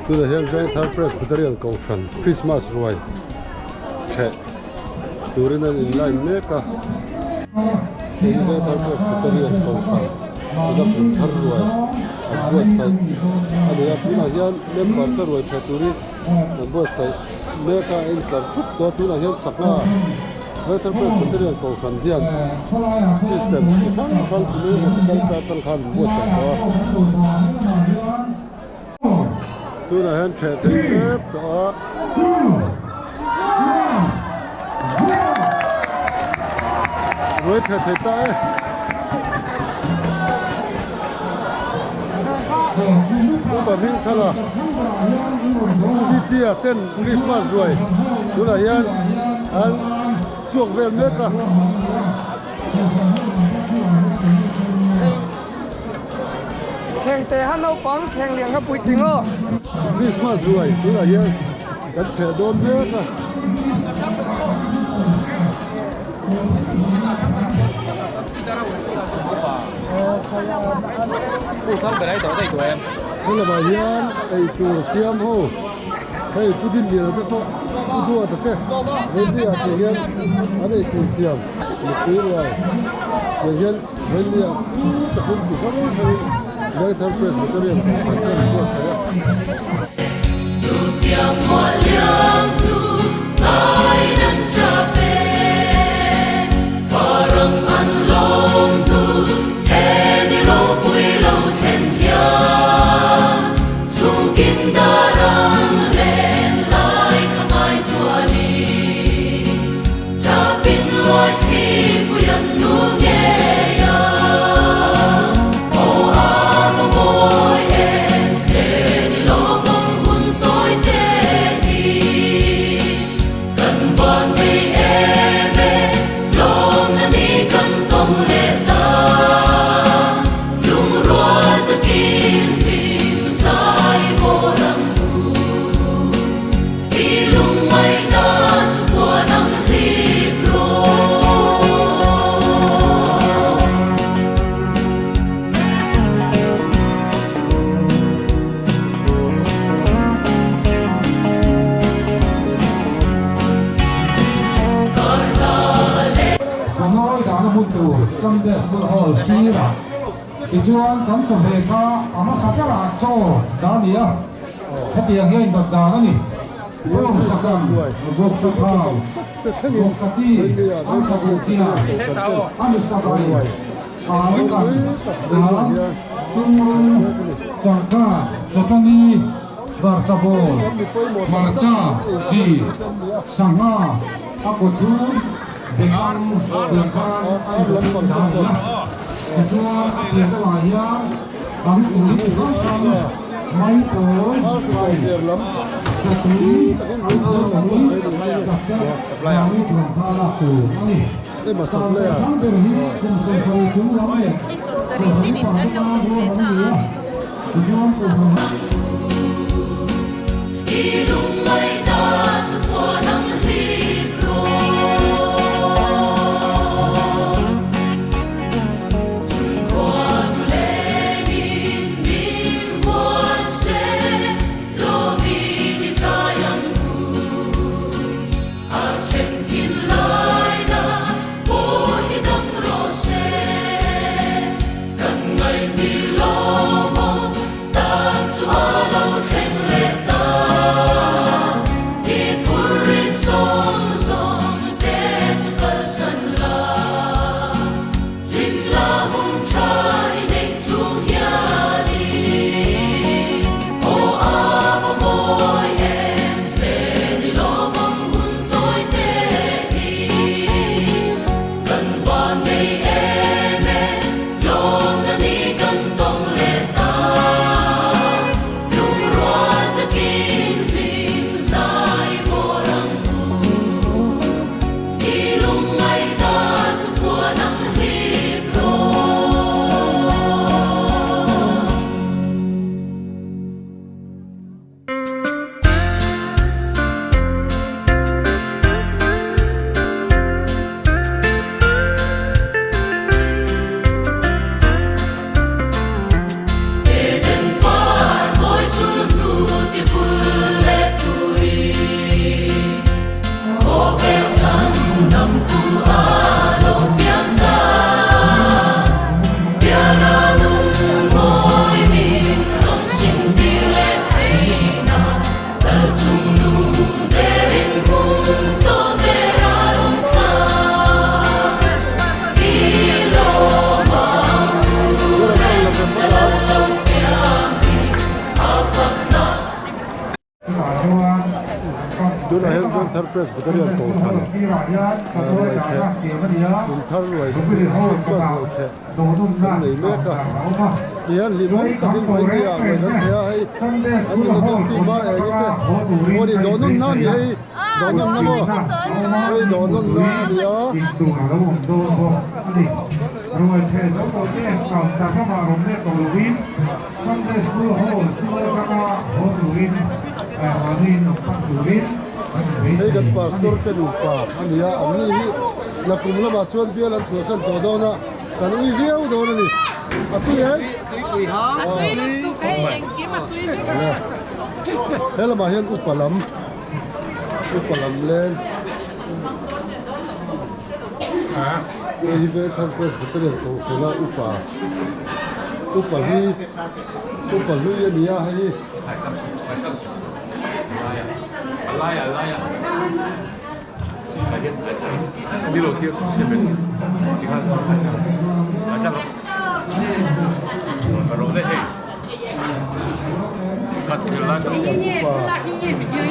tu là hiện在thar presbyterian cầu khẩn Christmas rồi che tu rin an in line me ka hiện在thar presbyterian cầu khẩn tu là cũng thar rồi a bua sai ani a pina hian member ta rồi che tu rin a bua sai me ka in kar thup to tu là hian sakna với thar presbyterian cầu khẩn hian system khang tu ni ka tan khan bua sai to tu là hiện trẻ thấy xếp đó với trẻ thấy tay tu bà mình thật là đi tia tên Christmas rồi tu là hiện anh xuống về nước à khen tè hắn nấu bóng khen liền hấp bụi tình ngô Christmas rồi tu là hiện cái trẻ đôn nước à phụ thân về đây tối thầy của em đây là bài hiền thầy chủ xiêm hô thầy cứ tin nhiều thế thôi cứ đua thật thế với đi à thầy hiền ở đây chủ xiêm một quý rồi thầy hiền với đi à tập trung sự phát huy với thầy presbyterian phải thêm một trong cái school hall xí là thì chuan cắm chuẩn bị ca à mà sắp là cho đó nhỉ cái tiền hiện vật đó nhỉ buông sạc cam buông sạc thang buông sạc đi ăn sạc kia ăn sạc này à lúc đó đó tung chẳng ca cho ta đi Bartabo Marcha si Sangha aku chú dengan anh lâm còn sao rồi cho tiền cái bài á bắn túi của nó máy cổ sai tiền lắm túi supply thường pha là cổ đây mà supply à cùng sôi chúng lắm này ta tu na hen jon thar presbyterian ko khan kun thar roi ko the nei me ka hian li mong ta hin hoi ya ngai dan thea hai ani na dum ti ma e ke ori donun na mi hai donun na mo oi donun na ya rồi thể giáo tổ chức tổng sản phẩm vào đồng nét của Lubin trong đây school hall các hall Lubin Lubin Lubin hei kan pastor te du pa ania ani hi la kum la ba chuan pian an chuasan to do na kan ui viau do na ni atu he Quỳ hóng. Tuy nó tụi cái anh kiếm mà tuy he la ma hian upalam lên hi ve khan presbyterian ko khona upa hi upa lu ya nia hi Alaya. Đi đầu tiên sẽ bên đi khăn là chắc không và rồi đấy cắt cái lá cái gì là cái gì bị gì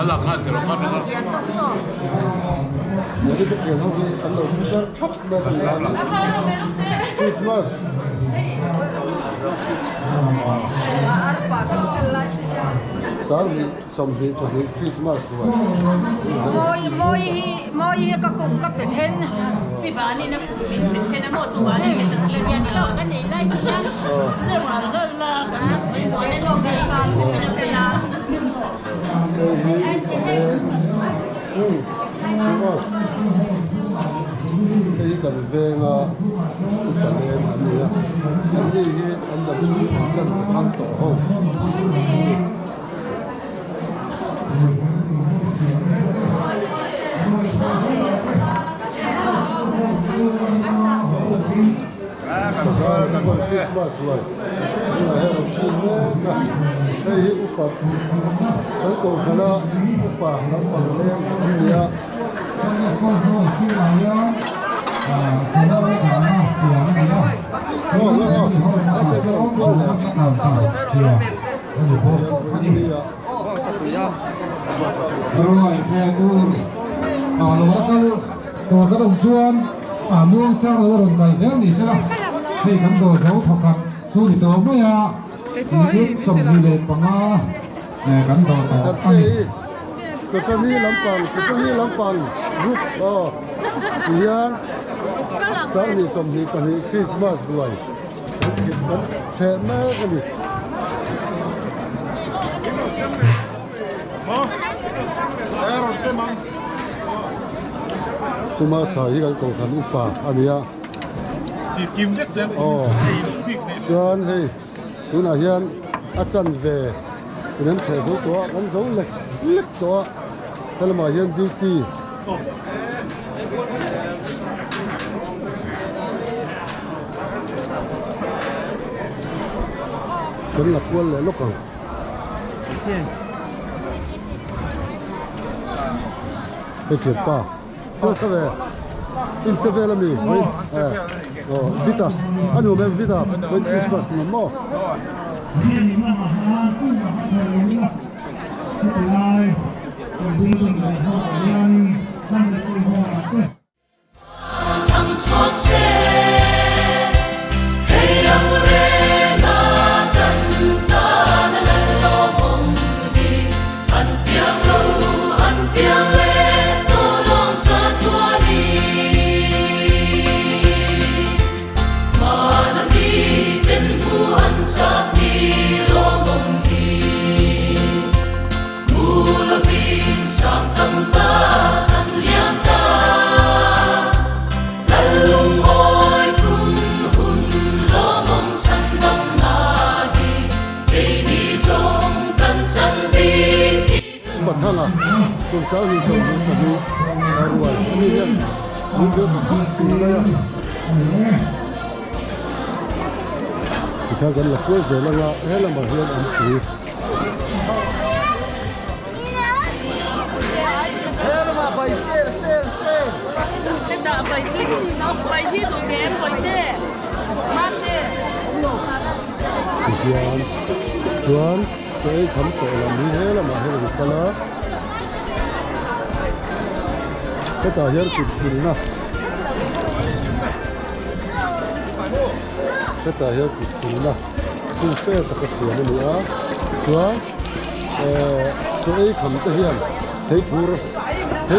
là cắt cái cắt nó những cái chuyện không đi ăn đồ rất chóc đây là Christmas sáng đi xong đi cho đến Christmas rồi mỗi cái cùng cấp để thêm vì bà này nó cũng bị thế nó một tụ bà này phải thực hiện nhà cái cái này đây nhá nó mà nó là cái nói đến lo cái là cái là cái cần về là cần lên anh nhá anh đi anh đâm xuống chân ăn tổ không Christmas rồi, nhưng mà hay là phim nữa, đây hiện upa, anh cầu khá là upa, nó bằng lên, gì ạ? rồi theo tôi lúa cái đồng chuan muông trang lúa đồng cày dễ thì sẽ là thì cắm đồ dấu thọc hạt su thì tôm đấy à thì sầm gì lên bằng này cắm đồ tỏ ăn Cái này lắm bằng, rút, hiền, sáng đi xong thì cái này Christmas rồi, trẻ mẹ cái này. Tụi mà xài cái cầu khăn upa, anh nhá. kim nhất đấy Cho hey, tụi nào hiền, chân về, tụi nên trẻ dấu to, gắn dấu lệch to, cái là mà hiền đi đi. Cái là quân lại lúc nào. Cái chuyện pa, sao về? In sao về là mi? Vita, anh muốn em Vita, bên Christmas mà mò. Bật thang à, cùng sáu thì sống những cái gì, rồi như thế, những cái gì đây à, thì theo gần là cuối giờ là hết là bảo hiểm ăn free. Thế mà bày xe. cái đợt bày thiết nó bày thiết rồi em bày thế mát thế Thì Chuan, cái thấm tổ làm như thế là mà hết là cái đó. cái tờ hiện kịp xịn nè cái tờ hiện kịp xịn nè cũng phê tất cả tiền nữa chúa chỗ ấy không thể hiện thấy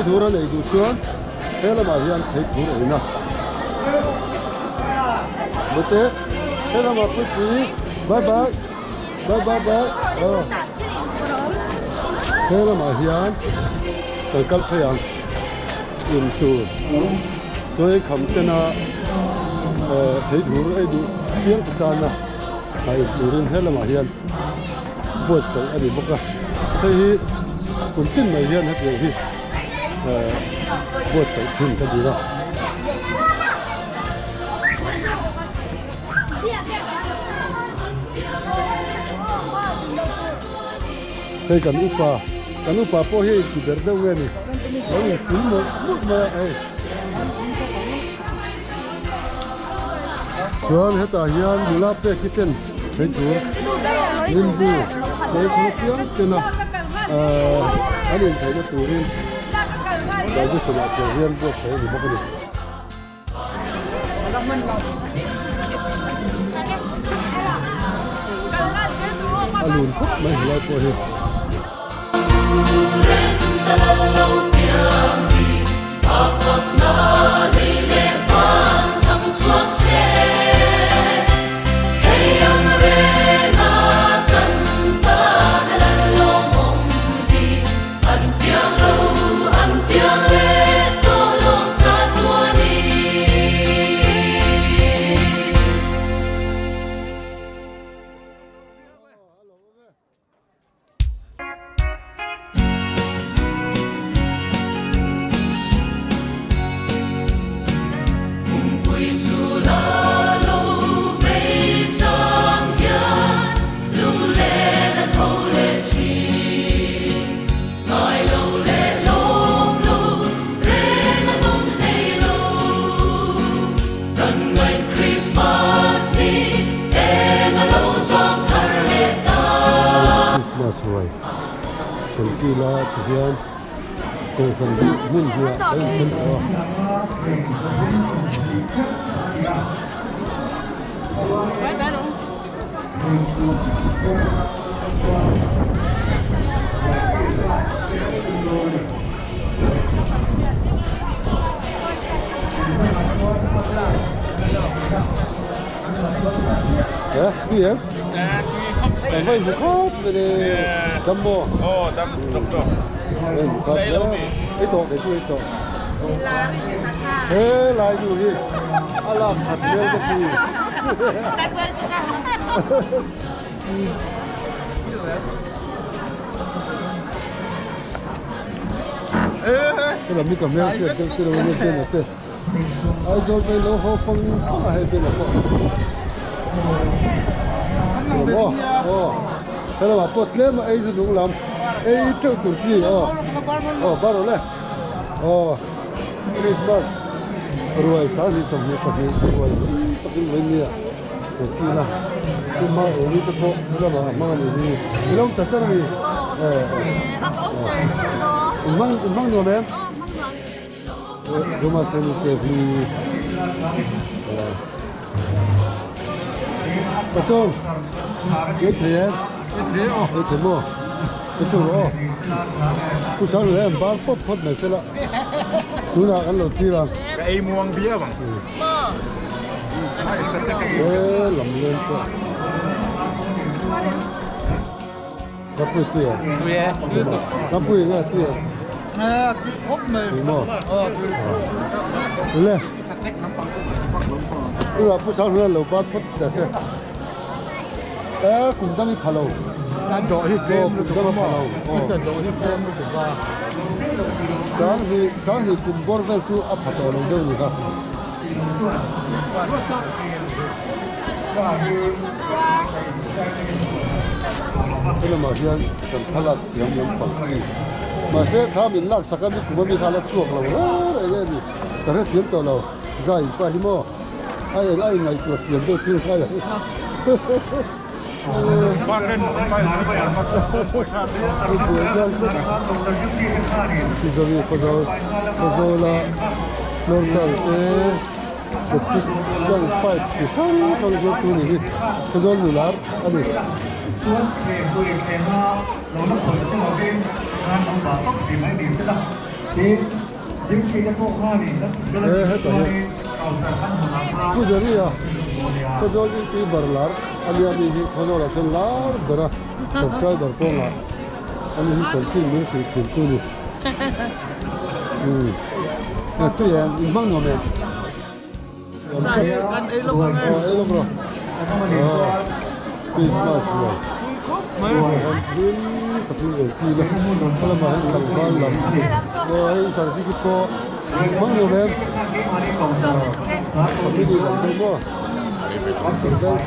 thua này cũng chúa thế là mà hiện thấy thua này nè bữa tết thế là mà quý quý bye bye thế là mà hiện tôi cắt phải ăn in tu rồi không thể nào thấy thua ấy đủ tiếng ta nè hay đủ đến thế là mà hiện buổi sáng anh đi bốc ra thì cũng tin này hiện hết rồi thì buổi sáng tin cái gì đó cái cần upa po hi ki berda we ni ai sim mo ai chuan heta hian mula pe kiten thei chu nin bu chei khu tiang tena ani thei na turin da ju sala pe hian bo thei ni bokani alun khop mai lai po hi rồi phần kia là thực hiện từ phần nguyên hiệu đến chân ở gì em? Em phải một khóc để đâm bò. Đâm trọc. Đây là cái tổ để chui tổ. Thế lại dù đi. Allah thật nhiều cái gì. Cái là mình cầm nhau cái là mình bên là thế. Ai rồi cái lỗ hô phong hay bên là phong. Thế là bảo bột lên mà ấy thì đúng lắm ấy trâu tủ chi bắt đầu lên Christmas rồi sáng thì sống như vậy rồi tất nhiên với nia của kia là cái mai ở đây tôi có là mà mang cái gì cái lông chặt chắn gì mang nhiều em rồi mà xem cái gì bà trông cái thế mua cái chỗ đó cứ sáng rồi em bán phốt này sẽ là chú nào ăn lẩu chi bằng cái muông bia bằng làm lên quá cặp bụi tiền cặp bụi nghe tiền cái hộp này lên cứ là cứ sáng rồi lẩu bán phốt để xem cũng đang đi phalo ăn chỗ thì cũng đang đi phalo sáng thì cùng bor vel chu ap hato lo deu ni ka thế là mà hiện cần phalat yam pang mà sẽ tham in lak sakan cũng mi phalat chuak lo ai le ni ta re tiam to lo zai pa hi mo ai ngày tuột tiền tôi chưa khai ba lên bay cái buổi giao rất thì giờ vì có giờ là luôn cả cái sự tích đang phải chỉ không giờ tôi này có giờ lừa lắm anh đi hết rồi bây giờ đi à bây giờ đi cái bờ lар anh em đi có giờ là chân lар bờ subscriber con là anh em cần tin mình phải tin tôi đi tôi em mang nó về Kan elok kan. Hello bro. Christmas rồi. Tapi rồi kalau main kalau malam. Rồi sản xuất cái co mang nhiều em. Tapi đi làm cái mua. Còn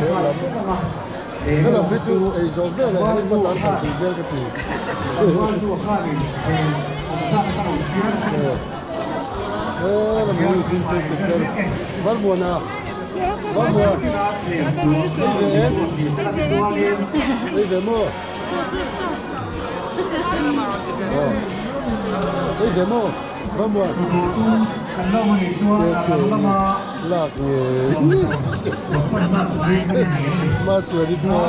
thế là cái là ví dụ ấy rồi về là cái phần ăn thì về cái gì. Là mua xin tiền bắt buồn à bắt buồn đi về mua đi về mua bắt buồn lạc nghề mà chưa đi mua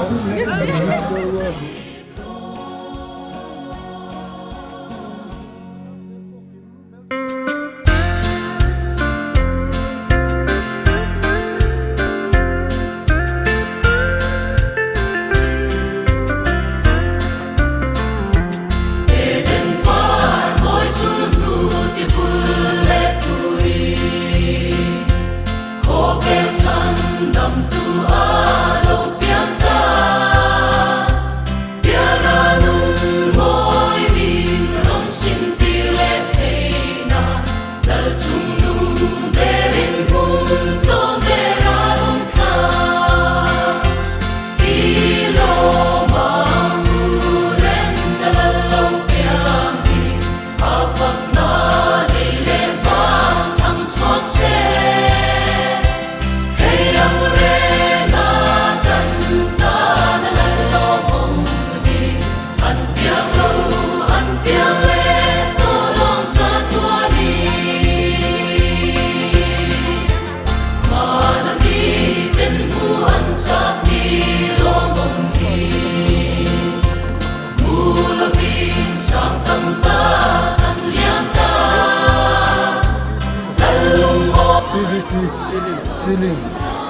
Ceiling,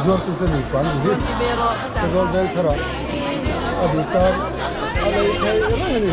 jual tu tadi pan ni. Jual bel kera. Aduh tar, ada yang apa ni?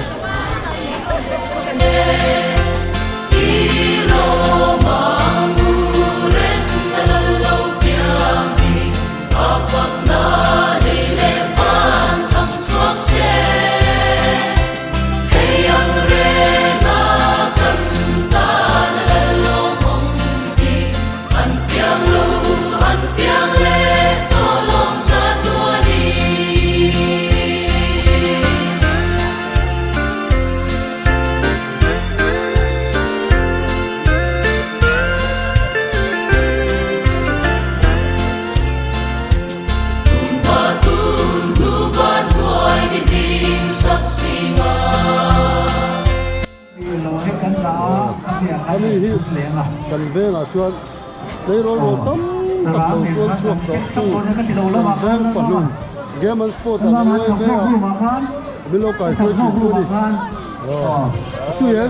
Ani hi kan ve la chuan nei ro ro tam tak lo tuan chuak do tu kan ve panun game and sport an noi ve a bilo kai tu tu ni tu ye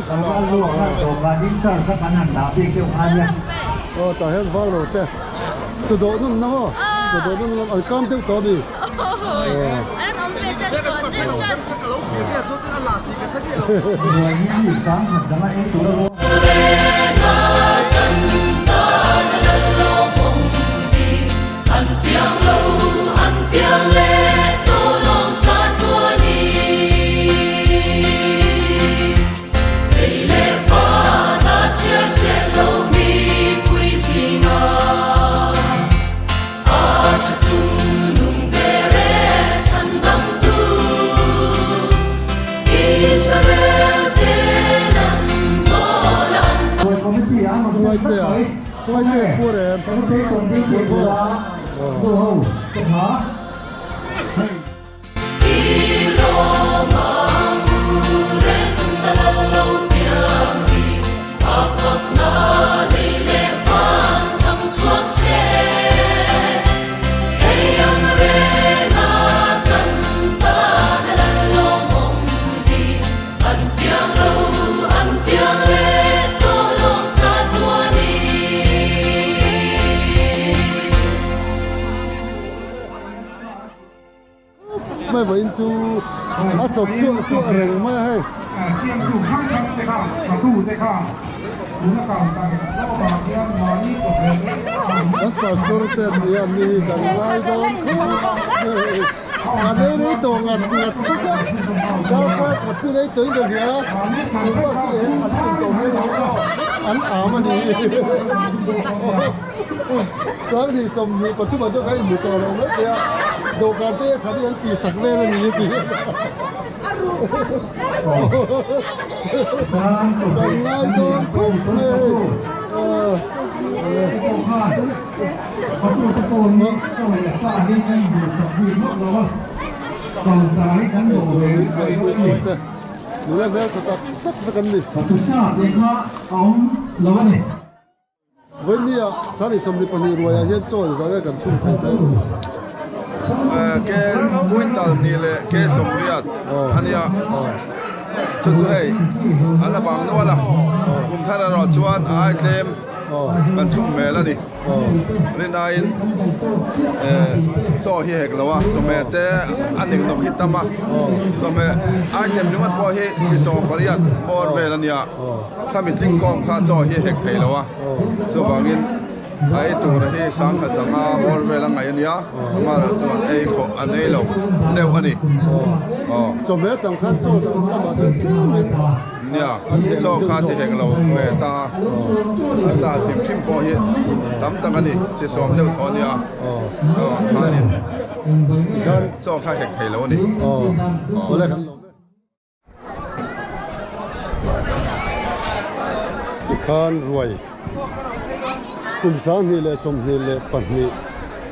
ta hen va ro te tu do nun na ho tu do nun al kam te to bi quay về cua để em มาอินจูอาจบชั่วเร่งมาให้ เสียงอยู่ข้างกันเลยค่ะประตูเลยค่ะดูนักการกันแล้วก็เรียนมานี่ก็เป็น อันต่อสโตรเตนเนี่ยมีกันไล่โดนอันนี้ตัวงัดทุกอย่างเราก็ขัดที่ได้ตัวเดียวเนี่ยถือว่าที่เห็นขัดตัวให้เราอันมันนี่สวัสดีสมมีปัจจุบันเจ้าใครอยู่ตัวเราเนี่ย ดูการเตะขัดยันตีสักเล่นนี่สิกันไล่โดนคุ้มเลยประตูตะโกนนี้เจ้าเลยสร้างให้ได้อยู่กับพื้นโลกเราว่าก่อนตายกันโดดเลยไปด้วยนี่ ดูแลแม่ก็ตัดกันนี่ ประตูชาติเด็กว่าเอาเราเนี่ย วันนี้สาริสมดีปนีรวยเห็นโจ้จะได้กันชุ่มกันได้ แกปุ้ยตัลนี่เลยแกสมเรียดอันนี้จุดให้อันละบางนู้นละกุมท่านรอชวนไอเคลมมันชุ่มแม่แล้วนี่เล่นได้โซ่เฮกแล้ววะจมแม่แต่อันหนึ่งนกฮิตตั้มมาจมแม่ไอเคลมนี่มันพอเฮที่สองปริยัติบอลเวลาเนี่ยถ้ามีทิ้งกองข้าโซ่เฮกเพลแล้ววะจมบางอินไอ้ตัวที่สังกัดสังหาบอลเวลาไงเนี่ยมาแล้วจวนไอ้คนอันนี้เราเดี๋ยวอันนี้จมแม่ตั้งขั้นโจ้ตั้งมาจะเนี่ยโซ่ข้าที่เฮกเราแม่ตาอาสาทิมพอเฮตั้งอันนี้จะสอมเดี๋ยวทอนเนี่ยข้านี่โซ่ข้าเฮกเพลแล้วนี่อะไรกันอีกขันรวยกุมสานนี่เลยสมนี่เลยปันนี่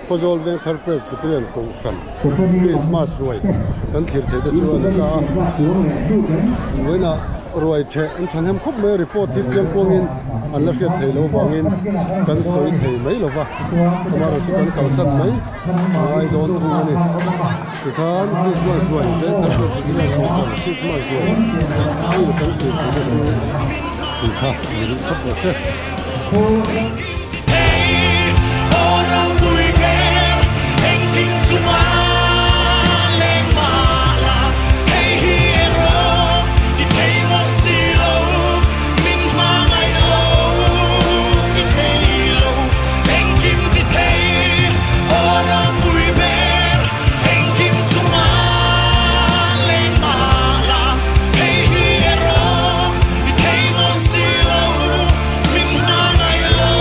พอจอลเวงทาร์เพรสกุตเรียนกงขันคริสต์มาสรวยกันที่เธอจะชวนนะเว้ยนะรวยเชอันฉันเห็นครบเมื่อรีพอร์ตที่เชียงกงอินอันเล็กเทยโลวังอินกันสวยเทยไหมหรอวะมาเราจะกันเขาสั้นไหมไอ้โดนทุกนี่อีกขันคริสต์มาสรวยเวงทาร์เพรสกุตเรียนกงขันคริสต์มาสรวยนี่กันที่เธอจะชวนอีกขันนี่ครบเลย Orang kulker engking semua leng malah hey hero di taiwan silo min mangai lo di tailo engking di tai orang kulker engking semua leng malah hey hero di taiwan silo min mangai lo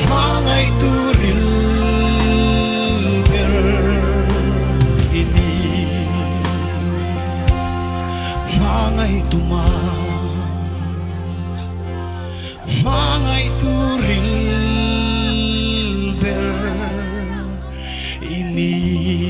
Mangai turil ber ini Mangai tuma Mangai turil ber ini